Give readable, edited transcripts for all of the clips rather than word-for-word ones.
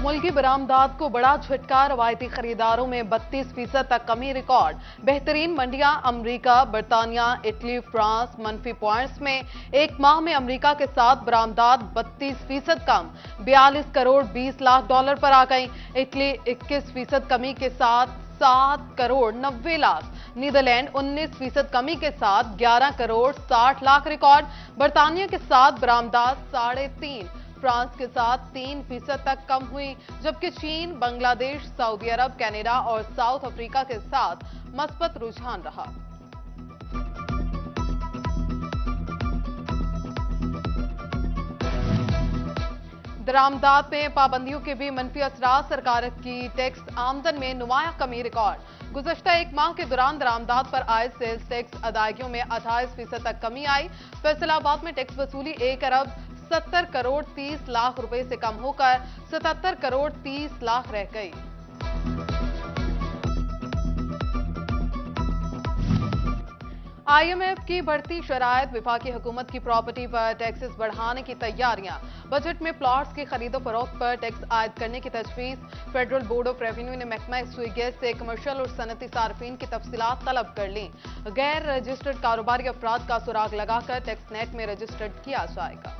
मुल्की बरामदात को बड़ा झटका, रवायती खरीदारों में 32% तक कमी रिकॉर्ड। बेहतरीन मंडियां अमरीका, बरतानिया, इटली, फ्रांस। मनफी पॉइंट्स में एक माह में अमरीका के साथ बरामदात 32% कम, 42 करोड़ 20 लाख डॉलर पर आ गई। इटली 21% कमी के साथ 7 करोड़ 90 लाख। नीदरलैंड 19% कमी के साथ 11 करोड़ 60 लाख रिकॉर्ड। बरतानिया के साथ बरामदात 3.5, फ्रांस के साथ 3% तक कम हुई, जबकि चीन, बांग्लादेश, सऊदी अरब, कनाडा और साउथ अफ्रीका के साथ मस्बत रुझान रहा। दरामदात में पाबंदियों के भी मनफी असरात, सरकार की टैक्स आमदन में नुमाया कमी रिकॉर्ड। गुज़श्ता एक माह के दौरान दरामदात पर आए सेल्स टैक्स अदायगियों में 28% तक कमी आई। फैसलाबाद में टैक्स वसूली 1 अरब 70 करोड़ 30 लाख रुपए से कम होकर 77 करोड़ 30 लाख रह गई। IMF की बढ़ती शराइत, विफाकी हुकूमत की प्रॉपर्टी पर टैक्सेस बढ़ाने की तैयारियां। बजट में प्लॉट्स की खरीदो फरोख्त पर टैक्स आयद करने की तजवीज। फेडरल बोर्ड ऑफ रेवेन्यू ने महकमा सुई गैस से कमर्शियल और सनती सार्फिन की तफसीलात तलब कर ली। गैर रजिस्टर्ड कारोबारी अफराद का सुराग लगाकर टैक्स नेट में रजिस्टर्ड किया जाएगा।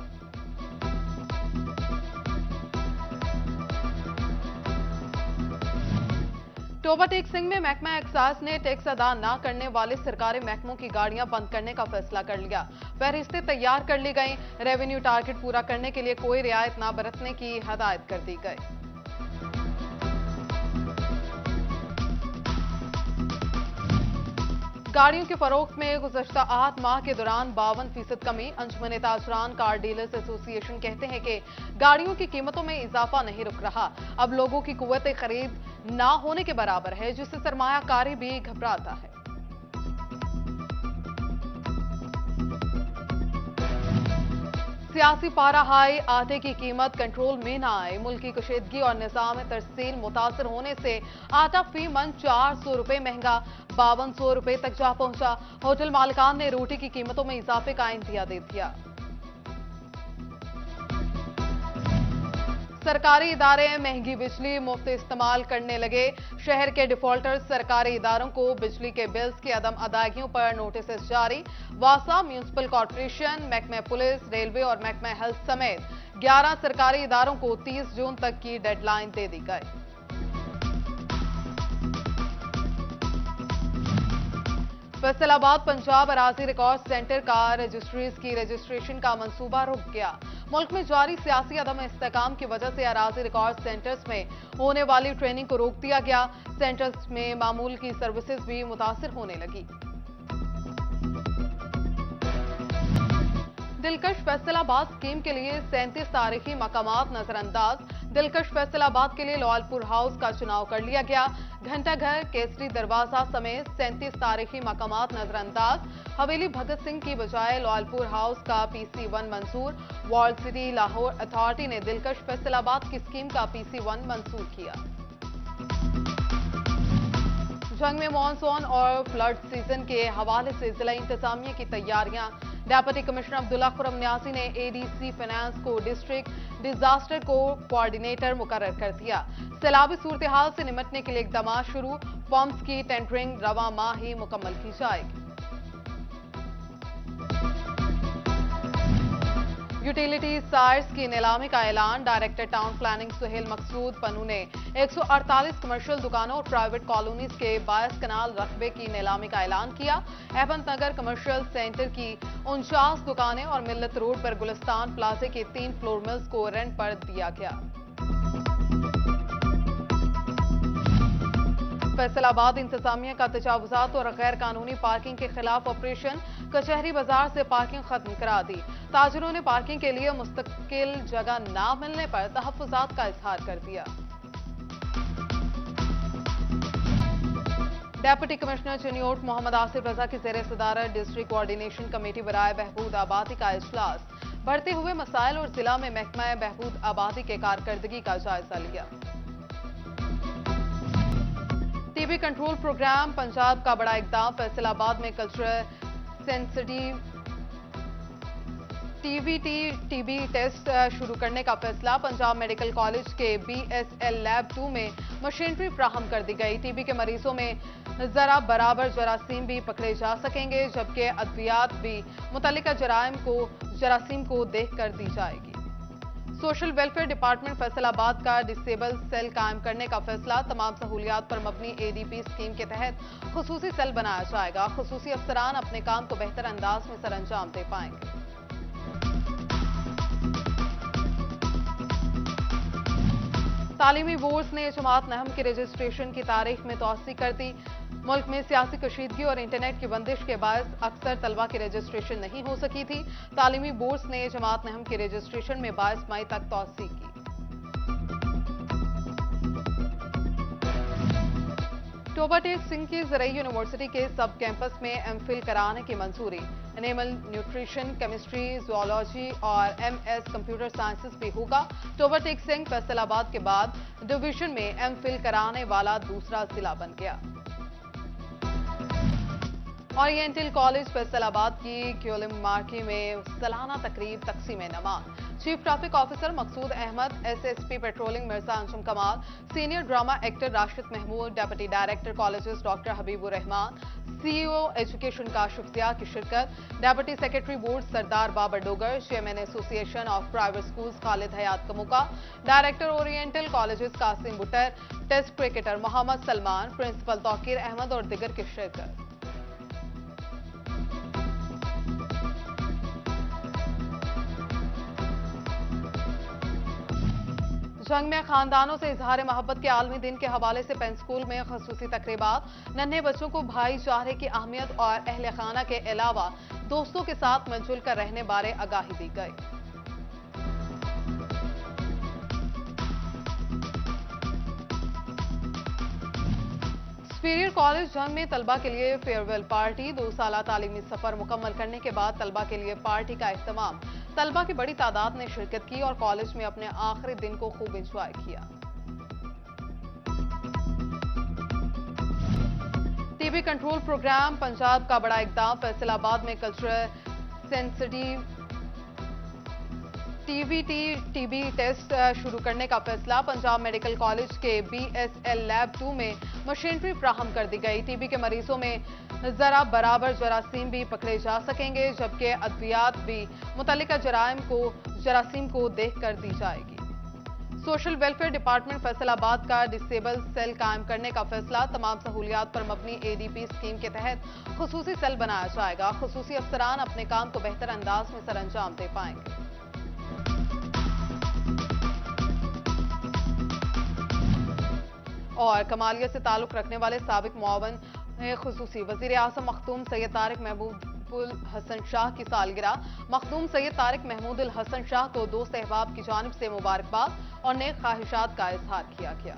टोबा टेक्सिंग में महकमा एक्साइज ने टैक्स अदा न करने वाले सरकारी महकमों की गाड़ियां बंद करने का फैसला कर लिया। फहरिस्तें तैयार कर ली गई। रेवेन्यू टारगेट पूरा करने के लिए कोई रियायत न बरतने की हदायत कर दी गई। गाड़ियों के फरोख्त में गुज़श्ता 8 माह के दौरान 52% कमी। अंजुमन ताजरान कार डीलर्स एसोसिएशन कहते हैं कि गाड़ियों की कीमतों में इजाफा नहीं रुक रहा, अब लोगों की कुव्वत खरीद ना होने के बराबर है, जिससे सरमायाकारी भी घबराता है। सियासी पारा हाई, आटे की कीमत कंट्रोल में ना आए। मुल्क की कशीदगी और निजाम तरसील मुतासर होने से आटा फी मन 400 रुपए महंगा 5200 रुपए तक जा पहुंचा। होटल मालिकान ने रोटी की कीमतों में इजाफे का इंतज़ार दे दिया। सरकारी इदारे महंगी बिजली मुफ्त इस्तेमाल करने लगे। शहर के डिफॉल्टर्स सरकारी इदारों को बिजली के बिल्स की अदम अदायगियों पर नोटिस जारी। वासा, म्यूनिसिपल कॉर्पोरेशन, महकमा पुलिस, रेलवे और महकमा हेल्थ समेत 11 सरकारी इदारों को 30 जून तक की डेडलाइन दे दी गई। फैसलाबाद पंजाब अराजी रिकॉर्ड सेंटर का रजिस्ट्रीज की रजिस्ट्रेशन का मंसूबा रुक गया। मुल्क में जारी सियासी अदम इस्तेकाम की वजह से अराजी रिकॉर्ड सेंटर्स में होने वाली ट्रेनिंग को रोक दिया गया। सेंटर्स में मामूल की सर्विसेज भी मुतासिर होने लगी। दिलकश फैसलाबाद स्कीम के लिए 37 तारीखी मकामात नजरअंदाज। दिलकश फैसलाबाद के लिए लॉयलपुर हाउस का चुनाव कर लिया गया। घंटा घर, केसरी दरवाजा समेत 37 तारीखी मकामात नजरअंदाज। हवेली भगत सिंह की बजाय लॉयलपुर हाउस का PC1 मंजूर। वॉल्ड सिटी लाहौर अथॉरिटी ने दिलकश फैसलाबाद की स्कीम का PC1 मंजूर किया। जंग में मॉनसून और फ्लड सीजन के हवाले से जिला इंतजामिया की तैयारियां। डेप्यूटी कमिश्नर अब्दुल्ला खुरम न्याजी ने ADC फाइनेंस को डिस्ट्रिक्ट डिजास्टर कोऑर्डिनेटर मुकर्रर कर दिया। सैलाबी सूरत हाल से निपटने के लिए इकदाम शुरू। फॉर्म्स की टेंडरिंग रवा माह ही मुकम्मल की जाएगी। यूटिलिटी साइट्स की नीलामी का ऐलान। डायरेक्टर टाउन प्लानिंग सुहेल मकसूद पन्नू ने 148 कमर्शियल दुकानों और प्राइवेट कॉलोनीज के 22 कनाल रकबे की नीलामी का ऐलान किया। अहमद नगर कमर्शियल सेंटर की 49 दुकानें और मिल्लत रोड पर गुलिस्तान प्लाजे के 3 फ्लोर मिल्स को रेंट पर दिया गया। फैसलाबाद इंतजामिया का तजावुजात और गैर कानूनी पार्किंग के खिलाफ ऑपरेशन। कचहरी बाजार से पार्किंग खत्म करा दी। ताजिरों ने पार्किंग के लिए मुस्तकिल जगह न मिलने पर तहफ्फुजात का इजहार कर दिया। डेप्यूटी कमिश्नर चिन्योट मोहम्मद आसिफ रजा की ज़ेर सदारत डिस्ट्रिक्ट कोऑर्डिनेशन कमेटी बराए बहबूद आबादी का इजलास। बढ़ते हुए मसाइल और जिला में महकमा बहबूद आबादी के कारकर्दगी का जायजा लिया। टीबी कंट्रोल प्रोग्राम पंजाब का बड़ा इकदाम। फैसलाबाद में कल्चरल सेंसिटिव टीबी टेस्ट शुरू करने का फैसला। पंजाब मेडिकल कॉलेज के BSL लैब 2 में मशीनरी फ्राहम कर दी गई। टीबी के मरीजों में जरा बराबर जरासीम भी पकड़े जा सकेंगे, जबकि अद्वियात भी मुतल्लिका जरासीम को देख कर दी जाएगी। सोशल वेलफेयर डिपार्टमेंट फैसलाबाद का डिसेबल सेल कायम करने का फैसला। तमाम सहूलियात पर मबनी ADP स्कीम के तहत खुसूसी सेल बनाया जाएगा। खुसूसी अफसरान अपने काम को बेहतर अंदाज में सरअंजाम दे पाएंगे। तालीमी बोर्ड्स ने जमात नहम के रजिस्ट्रेशन की तारीख में तौसी कर दी। मुल्क में सियासी कशीदगी और इंटरनेट की बंदिश के बायस अक्सर तलबा की रजिस्ट्रेशन नहीं हो सकी थी। तालीमी बोर्ड्स ने जमात नहम के रजिस्ट्रेशन में 22 मई तक तौसी की। टोबा टेक सिंह की ज़रई यूनिवर्सिटी के सब कैंपस में MPhil कराने की मंजूरी। एनिमल न्यूट्रिशन, केमिस्ट्री, जूलॉजी और MS कंप्यूटर साइंसेस भी होगा। टोबा टेक सिंह फैसलाबाद के बाद डिवीजन में MPhil कराने वाला दूसरा जिला बन गया। ओरिएंटल कॉलेज फैसलाबाद की क्योलिम मार्की में सालाना तकरीब तकसीम नमाज। Chief traffic officer Maqsood Ahmad, SSP patrolling Mirza Anjum Kamal, senior drama actor Rashid Mahmood, deputy director colleges doctor Habibur Rehman, CEO education Kashif Zia की शिरकत। Deputy secretary board Sardar Babar Dogar, chairman association of private schools Khalid Hayat Kamuka, director oriental colleges Qasim Buttar, test cricketer Mohammad Salman, principal Tauqeer Ahmad और दिगर की शिरकत। जंग में खानदानों से इजहार मोहब्बत के आलमी दिन के हवाले से पेंस्कूल में खसूसी तकरीबात। नन्हे बच्चों को भाईचारे की अहमियत और अहले खाना के अलावा दोस्तों के साथ मिलजुल कर रहने बारे आगाही दी गई। सुपीरियर कॉलेज जंग में तलबा के लिए फेयरवेल पार्टी। 2 साला तालीमी सफर मुकम्मल करने के बाद तलबा के लिए पार्टी का इख्तिताम। तलबा की बड़ी तादाद ने शिरकत की और कॉलेज में अपने आखिरी दिन को खूब इंजॉय किया। टीबी कंट्रोल प्रोग्राम पंजाब का बड़ा इकदाम। फैसलाबाद में कल्चरल सेंसिटिव टीबी टेस्ट शुरू करने का फैसला। पंजाब मेडिकल कॉलेज के BSL लैब 2 में मशीनरी फ्राहम कर दी गई। टीबी के मरीजों में जरा बराबर जरासीम भी पकड़े जा सकेंगे, जबकि अद्वियात भी मुतल्लिका जरासीम को देख कर दी जाएगी। सोशल वेलफेयर डिपार्टमेंट फैसलाबाद का डिसेबल सेल कायम करने का फैसला। तमाम सहूलियात पर मबनी ADP स्कीम के तहत खुसूसी सेल बनाया जाएगा। खुसूसी अफसरान अपने काम को बेहतर अंदाज में सरअंजाम दे पाएंगे। और कमालिया से ताल्लुक रखने वाले साबिक मुआवन खुसूसी वजीर आज़म मखदूम सैयद तारिक महमूदुल हसन शाह की सालगिरह। मखदूम सैयद तारिक महमूदुल हसन शाह को दोस्त अहबाब की जानिब से मुबारकबाद और नेक ख्वाहिशात का इजहार किया गया।